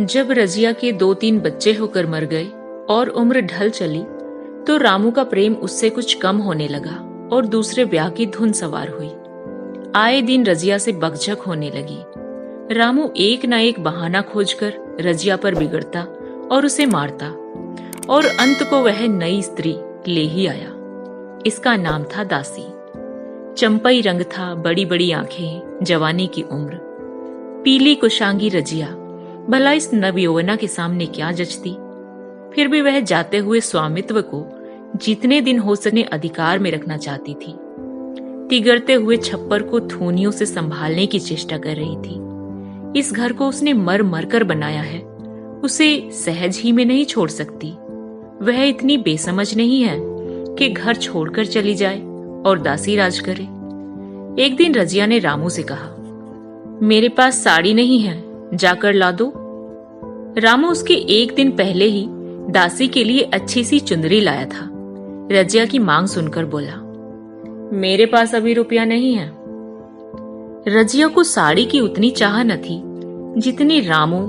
जब रजिया के 2-3 बच्चे होकर मर गए और उम्र ढल चली, तो रामू का प्रेम उससे कुछ कम होने लगा और दूसरे ब्याह की धुन सवार हुई। आए दिन रजिया से बकझक होने लगी। रामू एक न एक बहाना खोजकर रजिया पर बिगड़ता और उसे मारता, और अंत को वह नई स्त्री ले ही आया। इसका नाम था दासी। चंपई रंग था, बड़ी बड़ी आंखें, जवानी की उम्र। पीली कुशांगी रजिया भला इस नवयौवना के सामने क्या जचती। फिर भी वह जाते हुए स्वामित्व को जितने दिन हो सके अधिकार में रखना चाहती थी। तिगड़ते हुए छप्पर को थूनियों से संभालने की चेष्टा कर रही थी। इस घर को उसने मर मर कर बनाया है, उसे सहज ही में नहीं छोड़ सकती। वह इतनी बेसमझ नहीं है कि घर छोड़कर चली जाए और दासी राज करे। एक दिन रजिया ने रामू से कहा, मेरे पास साड़ी नहीं है, जाकर ला दो। रामू उसके एक दिन पहले ही दासी के लिए अच्छी सी चुंदरी लाया था। रजिया की मांग सुनकर बोला, मेरे पास अभी रुपया नहीं है। रजिया को साड़ी की उतनी चाह न थी जितनी रामू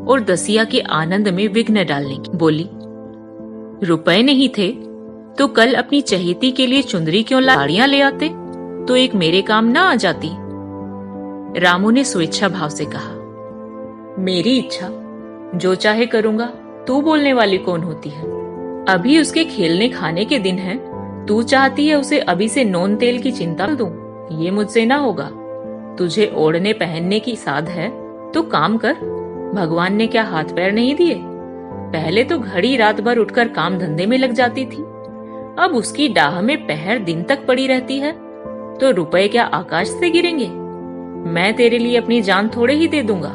और दसिया के आनंद में विघ्न डालने की। बोली, रुपए नहीं थे तो कल अपनी चहेती के लिए चुंदरी क्यों साड़ियां ले आते, तो एक मेरे काम ना आ जाती। रामू ने स्वेच्छा भाव से कहा, मेरी इच्छा, जो चाहे करूंगा, तू बोलने वाली कौन होती है। अभी उसके खेलने खाने के दिन है, तू चाहती है उसे अभी से नोन तेल की चिंता दूं, ये मुझसे ना होगा। तुझे ओढ़ने पहनने की साध है तो काम कर, भगवान ने क्या हाथ पैर नहीं दिए। पहले तो घड़ी रात भर उठकर काम धंधे में लग जाती थी, अब उसकी डाह में पहर दिन तक पड़ी रहती है, तो रुपए क्या आकाश से गिरेंगे। मैं तेरे लिए अपनी जान थोड़े ही दे दूंगा।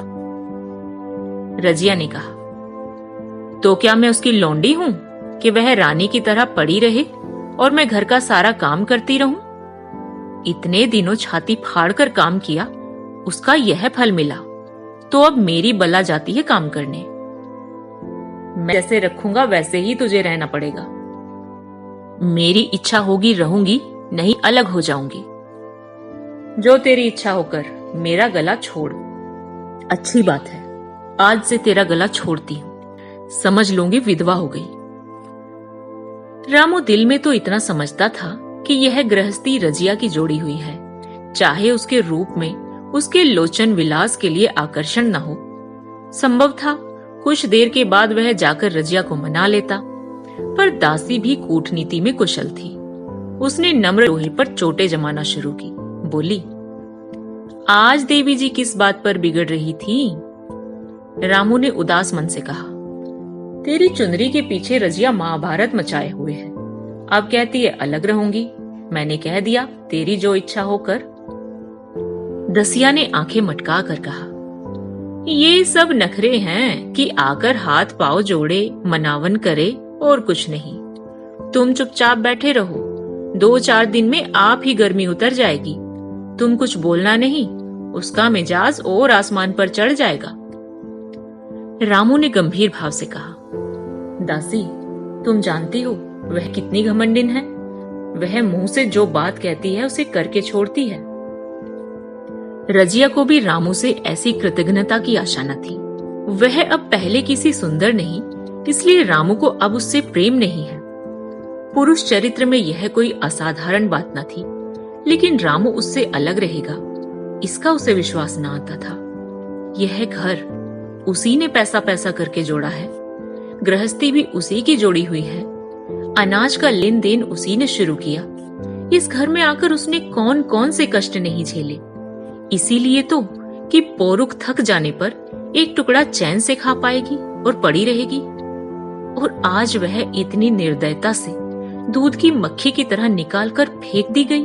रजिया ने कहा, तो क्या मैं उसकी लौंडी हूं कि वह रानी की तरह पड़ी रहे और मैं घर का सारा काम करती रहूं। इतने दिनों छाती फाड़कर काम किया, उसका यह फल मिला, तो अब मेरी बला जाती है काम करने। मैं जैसे रखूंगा वैसे ही तुझे रहना पड़ेगा। मेरी इच्छा होगी रहूंगी, नहीं अलग हो जाऊंगी। जो तेरी इच्छा होकर, मेरा गला छोड़। अच्छी बात है, आज से तेरा गला छोड़ती हूं, समझ लूंगी विधवा हो गई। रामू दिल में तो इतना समझता था कि यह गृहस्थी रजिया की जोड़ी हुई है, चाहे उसके रूप में उसके लोचन विलास के लिए आकर्षण न हो। संभव था कुछ देर के बाद वह जाकर रजिया को मना लेता, पर दासी भी कूटनीति में कुशल थी। उसने नम्र लोहे पर चोटें जमाना शुरू की। बोली, आज देवी जी किस बात पर बिगड़ रही थी। रामू ने उदास मन से कहा, तेरी चुनरी के पीछे रजिया महाभारत मचाए हुए है। अब कहती है अलग रहूंगी, मैंने कह दिया तेरी जो इच्छा हो कर। दसिया ने आंखें मटका कर कहा, ये सब नखरे हैं कि आकर हाथ पांव जोड़े मनावन करे और कुछ नहीं। तुम चुपचाप बैठे रहो, 2-4 दिन में आप ही गर्मी उतर जाएगी। तुम कुछ बोलना नहीं, उसका मिजाज और आसमान पर चढ़ जाएगा। रामू ने गंभीर भाव से कहा, दासी, तुम जानती हो वह कितनी घमंडिन है। वह मुंह से जो बात कहती है उसे करके छोड़ती है। रजिया को भी रामू से ऐसी कृतज्ञता की आशा न थी। वह अब पहले किसी सुंदर नहीं, इसलिए रामू को अब उससे प्रेम नहीं है। पुरुष चरित्र में यह कोई असाधारण बात न थी, लेकिन रामू उससे अलग रहेगा, इसका उसे विश्वास न आता था। यह घर उसी ने पैसा पैसा करके जोड़ा है, गृहस्थी भी उसी की जोड़ी हुई है, अनाज का लेन देन उसी ने शुरू किया। इस घर में आकर उसने कौन कौन से कष्ट नहीं झेले। इसीलिए तो कि पोरुख थक जाने पर एक टुकड़ा चैन से खा पाएगी और पड़ी रहेगी। और आज वह इतनी निर्दयता से दूध की मक्खी की तरह निकाल कर फेंक दी गई।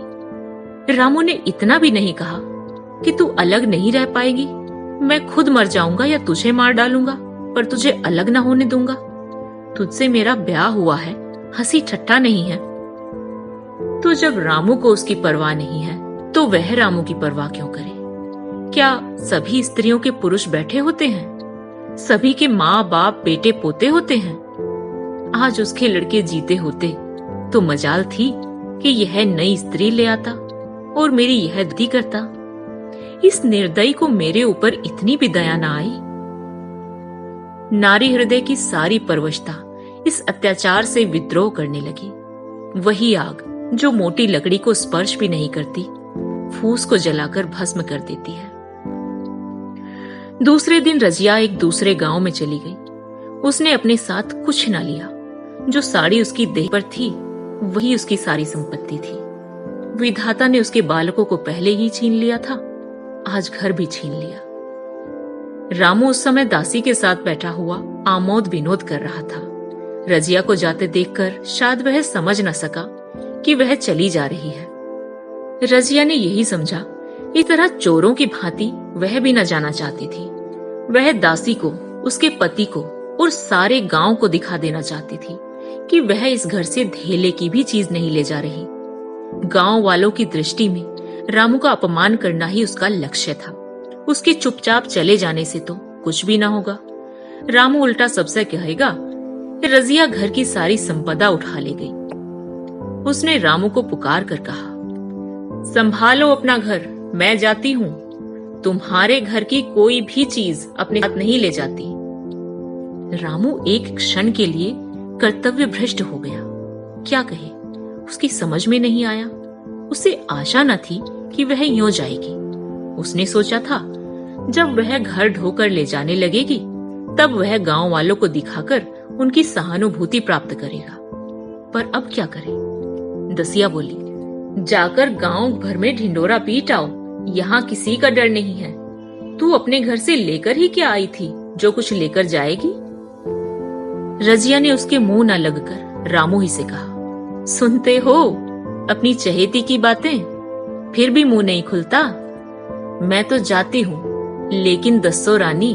रामू ने इतना भी नहीं कहा कि तू अलग नहीं रह पाएगी, मैं खुद मर जाऊंगा या तुझे मार डालूंगा, पर तुझे अलग ना होने दूंगा। तुझसे मेरा ब्याह हुआ है, हंसी ठट्ठा नहीं है। तो जब रामू को उसकी परवाह नहीं है, तो वह रामू की परवाह क्यों करे। क्या सभी स्त्रियों के पुरुष बैठे होते हैं, सभी के माँ बाप बेटे पोते होते हैं। आज उसके लड़के जीते होते तो मजाल थी कि यह नई स्त्री ले आता और मेरी यह दी करता। इस निर्दयी को मेरे ऊपर इतनी भी दया न आई। नारी हृदय की सारी परवशता इस अत्याचार से विद्रोह करने लगी। वही आग जो मोटी लकड़ी को स्पर्श भी नहीं करती, फूस को जलाकर भस्म कर देती है। दूसरे दिन रजिया एक दूसरे गांव में चली गई। उसने अपने साथ कुछ न लिया। जो साड़ी उसकी देह पर थी वही उसकी सारी संपत्ति थी। विधाता ने उसके बालकों को पहले ही छीन लिया था, आज घर भी छीन लिया। रामू उस समय दासी के साथ बैठा हुआ आमोद विनोद कर रहा था। रजिया को जाते देखकर शायद वह समझ न सका कि वह चली जा रही है। रजिया ने यही समझा, इस तरह चोरों की भांति वह भी न जाना चाहती थी। वह दासी को, उसके पति को और सारे गांव को दिखा देना चाहती थी कि वह इस घर से धेले की भी चीज नहीं ले जा रही। गांव वालों की दृष्टि में रामू का अपमान करना ही उसका लक्ष्य था। उसके चुपचाप चले जाने से तो कुछ भी ना होगा। रामू उल्टा सबसे कहेगा, रजिया घर की सारी संपदा उठा ले गई। उसने रामू को पुकार कर कहा, संभालो अपना घर, मैं जाती हूं। तुम्हारे घर की कोई भी चीज अपने साथ नहीं ले जाती। रामू एक क्षण के लिए कर्तव्य भ्रष्ट हो गया। क्या कहे, उसकी समझ में नहीं आया। उसे आशा न थी कि वह यूं जाएगी। उसने सोचा था जब वह घर ढोकर ले जाने लगेगी तब वह गांव वालों को दिखाकर उनकी सहानुभूति प्राप्त करेगा। पर अब क्या करे? दसिया बोली, जाकर गांव भर में ढिंडोरा पीट आओ, यहाँ किसी का डर नहीं है। तू अपने घर से लेकर ही क्या आई थी जो कुछ लेकर जाएगी? रजिया ने उसके मुंह न लगकर रामू ही से कहा, सुनते हो अपनी चहेती की बातें, फिर भी मुंह नहीं खुलता। मैं तो जाती हूँ, लेकिन दस्सो रानी,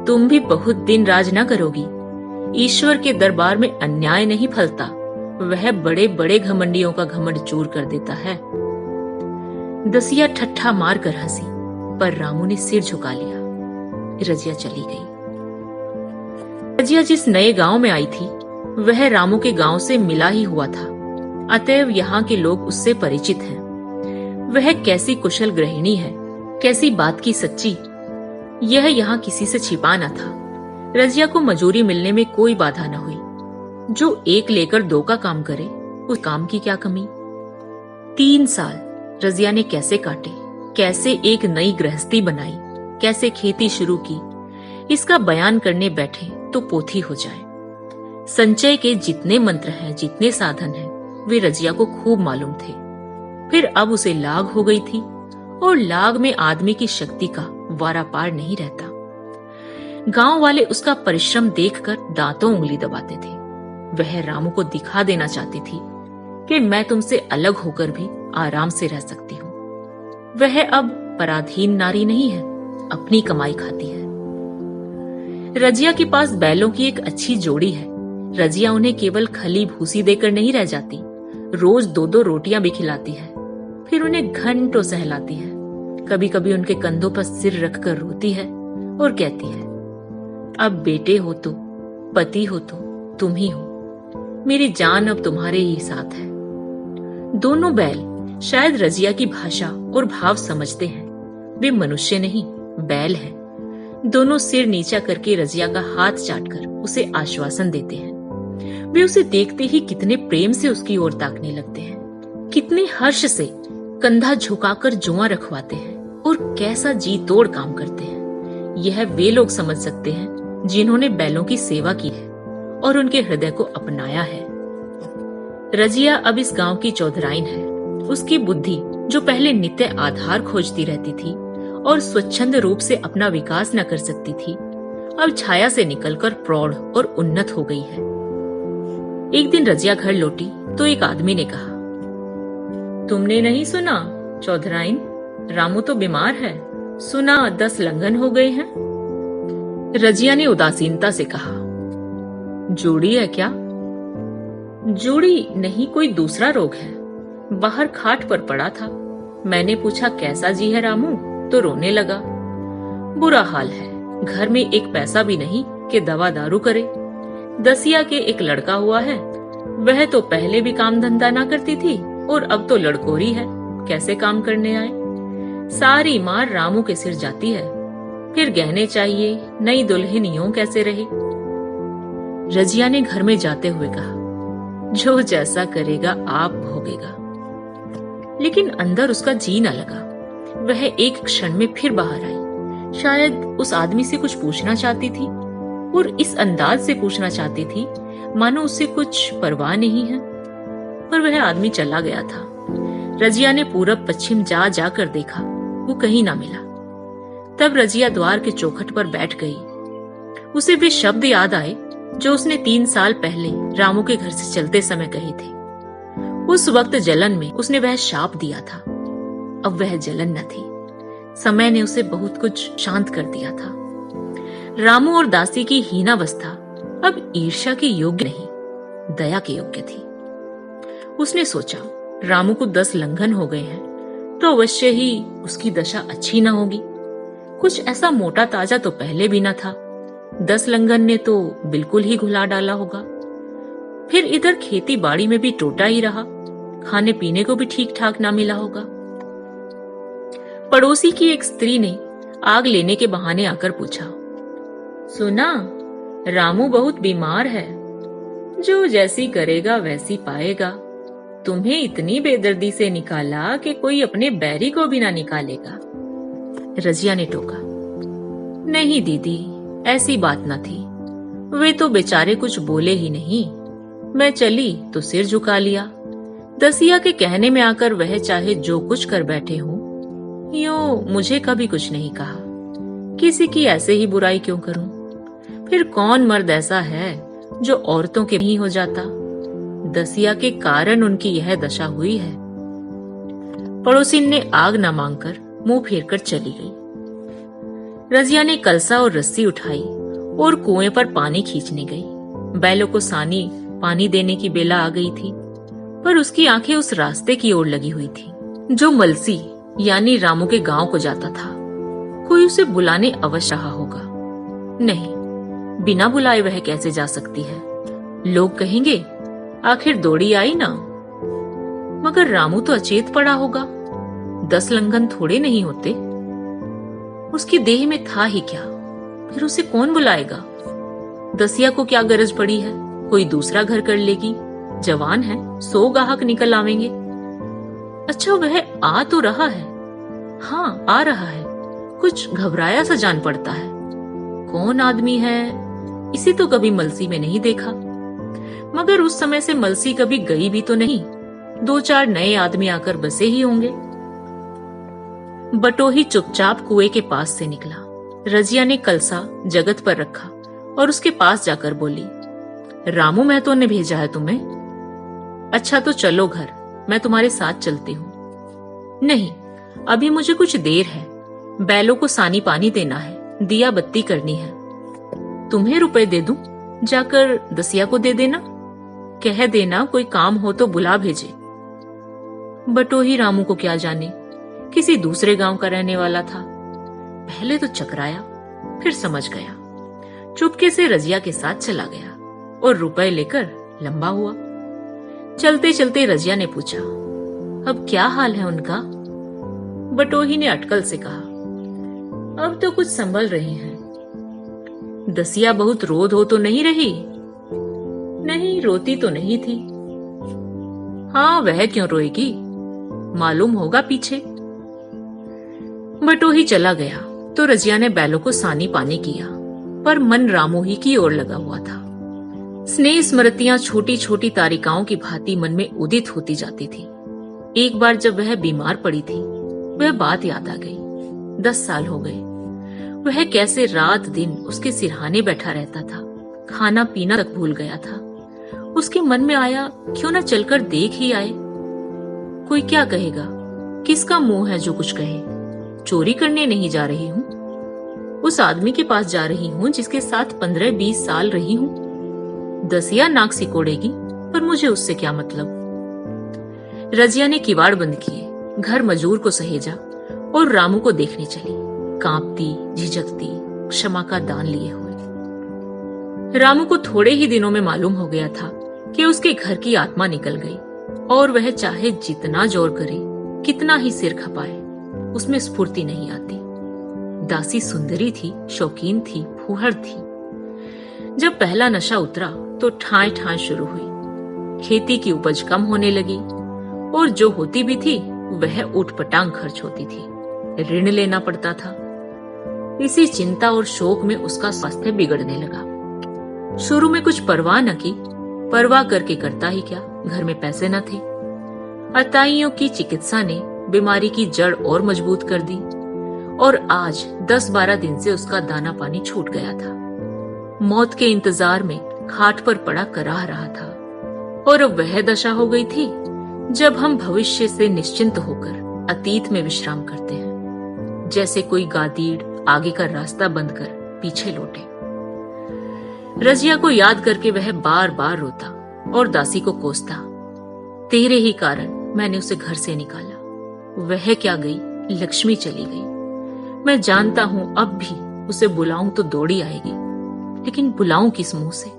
तुम भी बहुत दिन राज न करोगी। ईश्वर के दरबार में अन्याय नहीं फलता, वह बड़े बड़े घमंडियों का घमंड चूर कर देता है। दसिया ठट्ठा मार कर हंसी, पर रामू ने सिर झुका लिया। रजिया चली गई। रजिया जिस नए गांव में आई थी वह रामू के गांव से मिला ही हुआ था, अतएव यहाँ के लोग उससे परिचित हैं। वह कैसी कुशल गृहिणी है, कैसी बात की सच्ची, यह यहाँ किसी से छिपा न था। रजिया को मजूरी मिलने में कोई बाधा न हुई। जो एक लेकर दो का काम करे, उस काम की क्या कमी। 3 साल रजिया ने कैसे काटे, कैसे एक नई गृहस्थी बनाई, कैसे खेती शुरू की, इसका बयान करने बैठे तो पोथी हो जाए। संचय के जितने मंत्र हैं, जितने साधन हैं, वे रजिया को खूब मालूम थे। फिर अब उसे लाग हो गई थी, और लाग में आदमी की शक्ति का वारा पार नहीं रहता। गांव वाले उसका परिश्रम देखकर दांतों उंगली दबाते थे। वह रामू को दिखा देना चाहती थी कि मैं तुमसे अलग होकर भी आराम से रह सकती हूँ। वह अब पराधीन नारी नहीं है, अपनी कमाई खाती है। रजिया के पास बैलों की एक अच्छी जोड़ी है। रजिया उन्हें केवल खली भूसी देकर नहीं रह जाती, रोज 2-2 रोटियां भी खिलाती है। फिर उन्हें घंटों सहलाती है। कभी कभी उनके कंधों पर सिर रखकर रोती है और कहती है, अब बेटे हो तो, पति हो तो तुम ही हो, मेरी जान अब तुम्हारे ही साथ है। दोनों बैल शायद रजिया की भाषा और भाव समझते हैं। वे मनुष्य नहीं, बैल हैं। दोनों सिर नीचा करके रजिया का हाथ चाटकर उसे आश्वासन देते हैं। वे उसे देखते ही कितने प्रेम से उसकी ओर ताकने लगते हैं, कितने हर्ष से कंधा झुकाकर जुआ रखवाते हैं और कैसा जी तोड़ काम करते हैं। यह वे लोग समझ सकते हैं जिन्होंने बैलों की सेवा की है और उनके हृदय को अपनाया है। रजिया अब इस गांव की चौधराइन है। उसकी बुद्धि, जो पहले नित्य आधार खोजती रहती थी और स्वच्छंद रूप से अपना विकास न कर सकती थी, अब छाया से निकलकर प्रौढ़ और उन्नत हो गई है। एक दिन रजिया घर लौटी तो एक आदमी ने कहा, तुमने नहीं सुना चौधराइन, रामू तो बीमार है, सुना 10 लंघन हो गए हैं। रजिया ने उदासीनता से कहा, जोड़ी है क्या? जोड़ी नहीं, कोई दूसरा रोग है। बाहर खाट पर पड़ा था। मैंने पूछा कैसा जी है रामू, तो रोने लगा। बुरा हाल है, घर में एक पैसा भी नहीं कि दवा दारू करे। दसिया के एक लड़का हुआ है, वह तो पहले भी काम धंधा ना करती थी और अब तो लड़कोरी है, कैसे काम करने आए। सारी मार रामू के सिर जाती है। फिर गहने चाहिए, नई दुल्हन यूं कैसे रहे। रजिया ने घर में जाते हुए कहा, जो जैसा करेगा आप भोगेगा। लेकिन अंदर उसका जी न लगा। वह एक क्षण में फिर बाहर आई। शायद उस आदमी से कुछ पूछना चाहती थी और इस अंदाज से पूछना चाहती थी मानो उससे कुछ परवाह नहीं है। पर वह आदमी चला गया था। रजिया ने पूरब पश्चिम जा जाकर देखा, वो कहीं ना मिला। तब रजिया द्वार के चौखट पर बैठ गई। उसे वे शब्द याद आए जो उसने 3 साल पहले रामू के घर से चलते समय कहे थे। उस वक्त जलन में उसने वह शाप दिया था। अब वह जलन न थी। समय ने उसे बहुत कुछ शांत कर दिया था। रामू और दासी की हीनावस्था अब ईर्ष्या के योग्य नहीं, दया के योग्य थी। उसने सोचा, रामू को 10 लंघन हो गए हैं तो अवश्य ही उसकी दशा अच्छी न होगी। कुछ ऐसा मोटा ताजा तो पहले भी न था। 10 लंघन ने तो बिल्कुल ही घुला डाला होगा। फिर इधर खेती बाड़ी में भी टोटा ही रहा, खाने पीने को भी ठीक ठाक ना मिला होगा। पड़ोसी की एक स्त्री ने आग लेने के बहाने आकर पूछा, सुना, रामू बहुत बीमार है, जो जैसी करेगा वैसी पाएगा। तुम्हें इतनी बेदर्दी से निकाला कि कोई अपने बैरी को भी ना निकालेगा। रजिया ने टोका, नहीं दीदी, ऐसी बात न थी। वे तो बेचारे कुछ बोले ही नहीं। मैं चली तो सिर झुका लिया। दसिया के कहने में आकर वह चाहे जो कुछ कर बैठे हों, यूं मुझे कभी कुछ नहीं कहा। किसी की ऐसे ही बुराई क्यों करूं? फिर कौन मर्द ऐसा है जो औरतों के नहीं हो जाता? दसिया के कारण उनकी यह दशा हुई है। पड़ोसिन ने आग न मांगकर मुंह फेरकर चली गई। रजिया ने कलसा और रस्सी उठाई और कुएं पर पानी खींचने गई। बैलों को सानी पानी देने की बेला आ गई थी, पर उसकी आंखें उस रास्ते की ओर लगी हुई थी जो मलसी यानी रामू के गांव को जाता था। कोई उसे बुलाने अवश्य रहा होगा। नहीं, बिना बुलाए वह कैसे जा सकती है? लोग कहेंगे आखिर दौड़ी आई ना। मगर रामू तो अचेत पड़ा होगा। 10 लंघन थोड़े नहीं होते। उसकी देह में था ही क्या? फिर उसे कौन बुलाएगा? दसिया को क्या गरज पड़ी है? कोई दूसरा घर कर लेगी। जवान है, 100 गाहक निकल आवेंगे। अच्छा, वह आ तो रहा है। हाँ, आ रहा है। कुछ घबराया सा जान पड़ता है। कौन आदमी है? इसे तो कभी मलसी में नहीं देखा। मगर उस समय से मलसी कभी गई भी तो नहीं। 2-4 नए आदमी आकर बसे ही होंगे। बटोही चुपचाप कुएं के पास से निकला। रजिया ने कलसा जगत पर रखा और उसके पास जाकर बोली, रामू महतो ने भेजा है तुम्हें? अच्छा तो चलो घर, मैं तुम्हारे साथ चलती हूँ। नहीं, अभी मुझे कुछ देर है। बैलों को सानी पानी देना है, दिया बत्ती करनी है। तुम्हें रुपए दे दूं? जाकर दसिया को दे देना। कह देना कोई काम हो तो बुला भेजे। बटोही रामू को क्या जाने, किसी दूसरे गांव का रहने वाला था। पहले तो चकराया, फिर समझ गया। चुपके से रजिया के साथ चला गया और रुपए लेकर लंबा हुआ। चलते चलते रजिया ने पूछा, अब क्या हाल है उनका? बटोही ने अटकल से कहा, अब तो कुछ संभल रहे हैं। दसिया बहुत रोध हो तो नहीं रही? नहीं, रोती तो नहीं थी। हाँ, वह क्यों रोएगी? मालूम होगा पीछे। बटोही चला गया तो रजिया ने बैलों को सानी पानी किया, पर मन रामू ही की ओर लगा हुआ था। स्नेह स्मृतियां छोटी छोटी तारिकाओं की भांति मन में उदित होती जाती थी। एक बार जब वह बीमार पड़ी थी, वह बात याद आ गई। 10 साल हो गए। वह कैसे रात दिन उसके सिरहाने बैठा रहता था, खाना पीना तक भूल गया था। उसके मन में आया, क्यों न चलकर देख ही आए। कोई क्या कहेगा? किसका मुंह है जो कुछ कहे? चोरी करने नहीं जा रही हूँ। उस आदमी के पास जा रही हूँ जिसके साथ 15-20 साल रही हूँ। दसिया नाक सिकोड़ेगी, पर मुझे उससे क्या मतलब। रजिया ने किवाड़ बंद किए, घर मजूर को सहेजा और रामू को देखने चली, कांपती, झिझकती, क्षमा का दान लिए हुए। रामू को थोड़े ही दिनों में मालूम हो गया था कि उसके घर की आत्मा निकल गई और वह चाहे जितना जोर करे, कितना ही सिर खपाए, उसमें स्फूर्ति नहीं आती। दासी सुंदरी थी, शौकीन थी, फूहड़ थी। जब पहला नशा उतरा तो ठाए ठाए शुरू हुई। खेती की उपज कम होने लगी और जो होती भी थी वह ऊटपटांग खर्च होती थी। ऋण लेना पड़ता था। इसी चिंता और शोक में उसका स्वास्थ्य बिगड़ने लगा। शुरू में कुछ परवाह न की, परवाह करके करता ही क्या, घर में पैसे न थे। अताइयों की चिकित्सा ने बीमारी की जड़ और मजबूत कर दी और आज 10-12 दिन से उसका दाना पानी छूट गया था। मौत के इंतजार में खाट पर पड़ा कराह रहा था और अब वह दशा हो गई थी जब हम भविष्य से निश्चिंत होकर अतीत में विश्राम करते हैं, जैसे कोई गादीड़ आगे का रास्ता बंद कर पीछे लौटे। रजिया को याद करके वह बार बार रोता और दासी को कोसता, तेरे ही कारण मैंने उसे घर से निकाला। वह क्या गई, लक्ष्मी चली गई। मैं जानता हूं अब भी उसे बुलाऊं तो दौड़ी आएगी, लेकिन बुलाऊं किस मुंह से।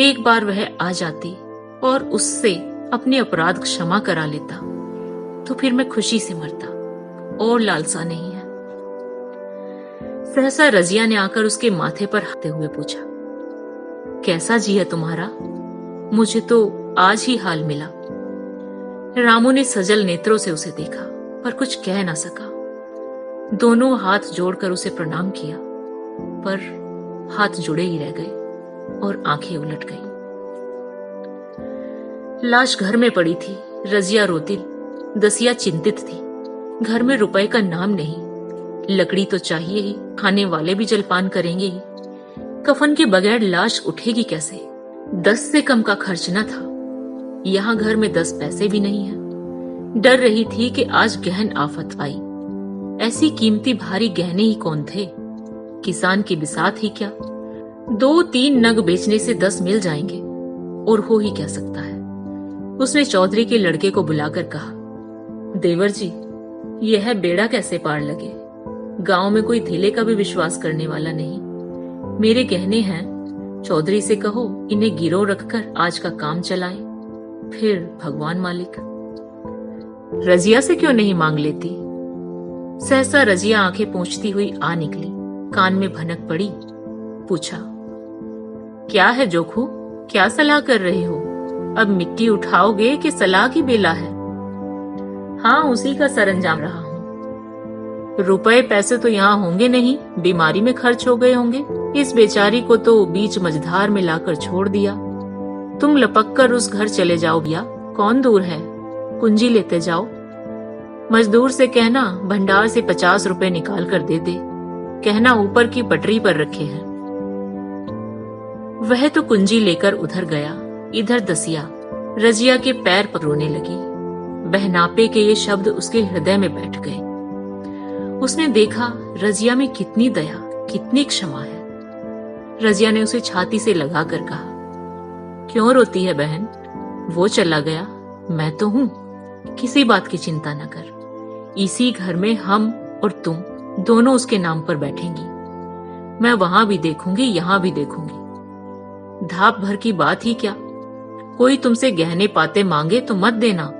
एक बार वह आ जाती और उससे अपने अपराध क्षमा करा लेता तो फिर मैं खुशी से मरता, और लालसा नहीं है। सहसा रजिया ने आकर उसके माथे पर हाथते हुए पूछा, कैसा जी है तुम्हारा? मुझे तो आज ही हाल मिला। रामू ने सजल नेत्रों से उसे देखा पर कुछ कह ना सका। दोनों हाथ जोड़कर उसे प्रणाम किया, पर हाथ जुड़े ही रह गए और आंखें उलट गईं। लाश घर में पड़ी थी। रजिया रोती, दसिया चिंतित थी। घर में रुपए का नाम नहीं। लकड़ी तो चाहिए ही, खाने वाले भी जलपान करेंगे ही। कफन के बगैर लाश उठेगी कैसे? 10 से कम का खर्च न था। यहाँ घर में 10 पैसे भी नहीं है। डर रही थी कि आज गहन आफत आई। ऐसी कीमती भारी गहने ही कौन थे? किसान की बिसात ही क्या? 2-3 नग बेचने से 10 मिल जाएंगे, और हो ही क्या सकता है। उसने चौधरी के लड़के को बुलाकर कहा, देवर जी, यह बेड़ा कैसे पार लगे? गांव में कोई धीले का भी विश्वास करने वाला नहीं। मेरे गहने हैं, चौधरी से कहो इन्हें गिरोह रखकर आज का काम चलाए, फिर भगवान मालिक। रजिया से क्यों नहीं मांग लेती? सहसा रजिया आंखें पोंछती हुई आ निकली, कान में भनक पड़ी। पूछा, क्या है जोखू, क्या सलाह कर रहे हो? अब मिट्टी उठाओगे कि सलाह की बेला है? हाँ, उसी का सरंजाम रहा हूं। रुपए पैसे तो यहाँ होंगे नहीं, बीमारी में खर्च हो गए होंगे। इस बेचारी को तो बीच मझधार में लाकर छोड़ दिया। तुम लपक कर उस घर चले जाओ भैया, कौन दूर है? कुंजी लेते जाओ। मजदूर से कहना भंडार से 50 रुपए निकाल कर दे दे। कहना ऊपर की पटरी पर रखे हैं। वह तो कुंजी लेकर उधर गया। इधर दसिया रजिया के पैर पर रोने लगी। बहनापे के ये शब्द उसके हृदय में बैठ गए। उसने देखा रजिया में कितनी दया, कितनी क्षमा है। रजिया ने उसे छाती से लगाकर कहा, क्यों रोती है बहन? वो चला गया, मैं तो हूं। किसी बात की चिंता न कर। इसी घर में हम और तुम दोनों उसके नाम पर बैठेंगी। मैं वहां भी देखूंगी, यहां भी देखूंगी। धाप भर की बात ही क्या। कोई तुमसे गहने पाते मांगे तो मत देना।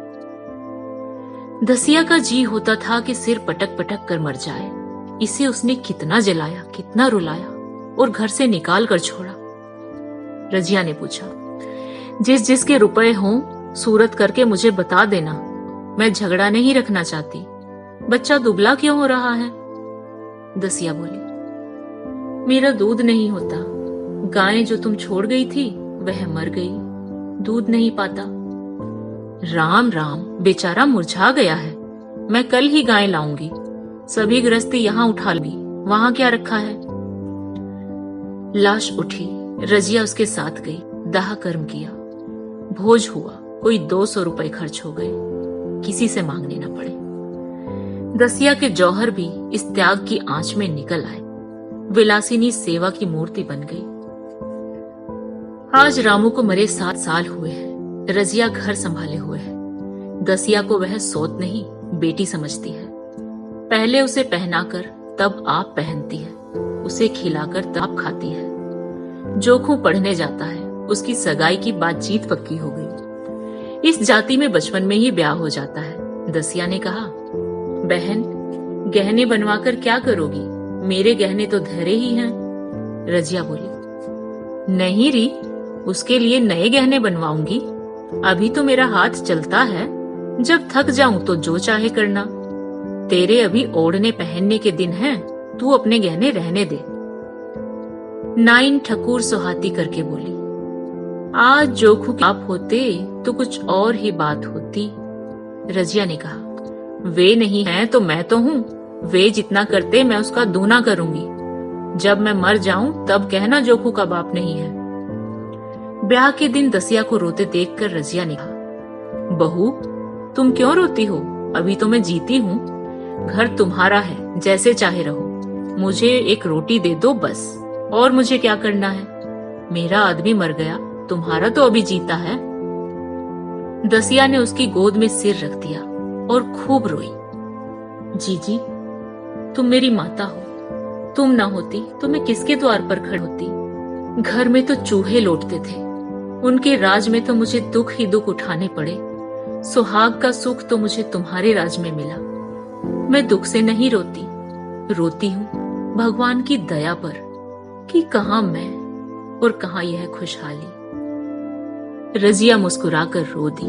दसिया का जी होता था कि सिर पटक पटक कर मर जाए। इसे उसने कितना जलाया, कितना रुलाया और घर से निकाल कर छोड़ा। रजिया ने पूछा, जिस जिसके रुपए हों सूरत करके मुझे बता देना। मैं झगड़ा नहीं रखना चाहती। बच्चा दुबला क्यों हो रहा है? दसिया बोली, मेरा दूध नहीं होता। गाय जो तुम छोड़ गई थी वह मर गई, दूध नहीं पाता। राम राम, बेचारा मुरझा गया है। मैं कल ही गाय लाऊंगी। सभी गृहस्थी यहाँ उठा ली। वहां क्या रखा है? लाश उठी। रजिया उसके साथ गई। दाह कर्म किया। भोज हुआ। कोई 200 रुपए खर्च हो गए। किसी से मांगने न पड़े। दसिया के जौहर भी इस त्याग की आंच में निकल आए। विलासिनी सेवा की मूर्ति बन गई। आज रामू को मरे 7 साल हुए हैं। रजिया घर संभाले हुए है। दसिया को वह सौत नहीं, बेटी समझती है। पहले उसे पहनाकर तब आप पहनती है, उसे खिलाकर तब खाती है। जोखू पढ़ने जाता है। उसकी सगाई की बातचीत पक्की हो गई। इस जाति में बचपन में ही ब्याह हो जाता है। दसिया ने कहा, बहन, गहने बनवाकर क्या करोगी? मेरे गहने तो धरे ही हैं। रजिया बोली, नहीं री, उसके लिए नए गहने बनवाऊंगी। अभी तो मेरा हाथ चलता है, जब थक जाऊं तो जो चाहे करना। तेरे अभी ओढ़ने पहनने के दिन हैं, तू अपने गहने रहने दे। नाइन ठकुर सुहाती करके बोली, आज जोखू के आप होते तो कुछ और ही बात होती। रजिया ने कहा, वे नहीं हैं तो मैं तो हूं, वे जितना करते मैं उसका दूना करूंगी। जब मैं मर जाऊं तब कहना जोखू का बाप नहीं है। ब्याह के दिन दसिया को रोते देखकर रजिया ने कहा, बहू तुम क्यों रोती हो? अभी तो मैं जीती हूँ। घर तुम्हारा है, जैसे चाहे रहो। मुझे एक रोटी दे दो बस, और मुझे क्या करना है? मेरा आदमी मर गया, तुम्हारा तो अभी जीता है। दसिया ने उसकी गोद में सिर रख दिया और खूब रोई। जीजी, तुम मेरी माता हो, तुम ना होती तो मैं किसके द्वार पर खड़ी होती? घर में तो चूहे लौटते थे, उनके राज में तो मुझे दुख ही दुख उठाने पड़े। सुहाग का सुख तो मुझे तुम्हारे राज में मिला। मैं दुख से नहीं रोती, रोती हूँ भगवान की दया पर कि कहां मैं और कहां यह खुशहाली। रजिया मुस्कुराकर रो दी।